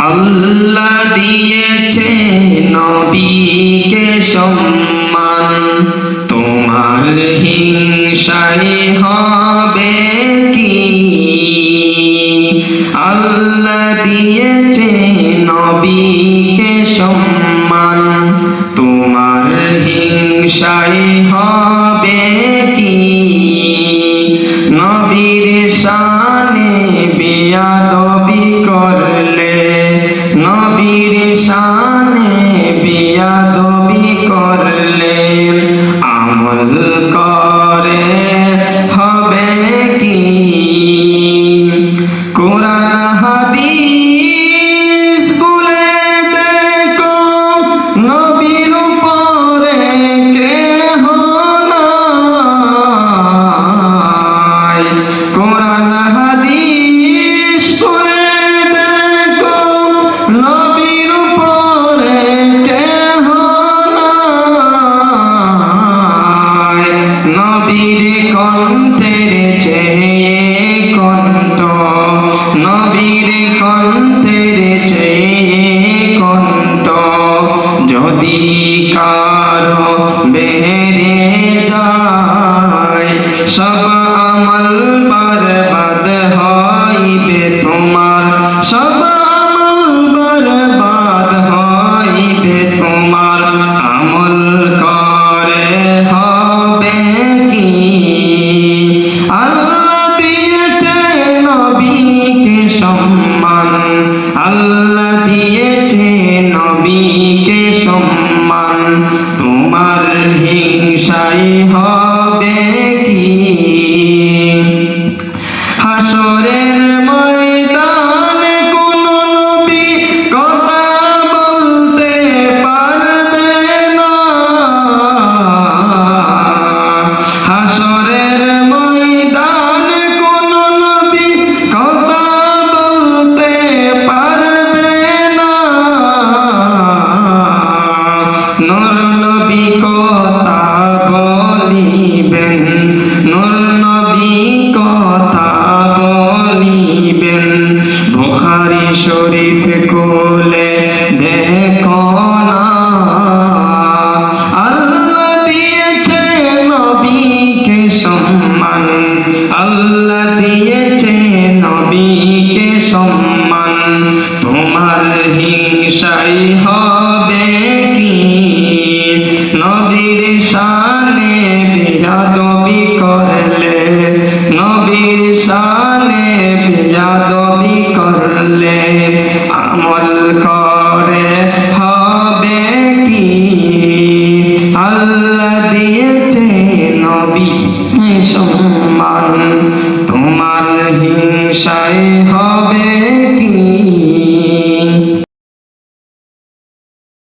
আল্লাহ দিয়েছে নবীকে সম্মান, তোমার হিংসায় হবে কি? আল্লাহ দিয়েছে নবীকে সম্মান, তোমার হিংসায় হবে কি? নবীর শানে বেয়াদবি করলে, নবীর শানে বেয়াদবি করলে আমল করে হবে কি? কোরআন হাদিস খুলে দেখো, নবীর উপরে কেহ নাই। কোরআন হাদিস খুলে দেখো, নবীর উপরে কেহ নাই। নবীর কণ্ঠের চেয়ে কণ্ঠ, নবীর কণ্ঠের চেয়ে কণ্ঠ যদি কারো বেড়ে যায়, সব আমল বরবাদ হইবে তোমার, সব আমল বরবাদ হইবে তোমার। আমল করে হবে কি? আল্লাহ দিয়েছে নবীকে সম্মান, আল্লাহ দিয়েছে নবীকে সম্মান, তোমার হিংসায় হবে কি? হাসরের ময়দানে কোন নবী কথা বলতে পারবে না। হাসরের ময়দানে কোন নবী কথা বলতে পারবে না। নূর নবী কথা বলিবেন, নূর নবী কথা বলিবেন। বুখারী শরীফ খুলে দেখো না, আল্লাহ দিয়েছে নবীকে সম্মান, আল্লাহ দিয়েছে নবীকে সম্মান, তোমার হিংসাই হবে কি? নবীর শানে বেয়াদবি করলে, নবীর শানে বেয়াদবি করলে আমল করে হবে কি? আল্লাহ দিয়েছে নবীকে সম্মান, তোমার হিংসায় হবে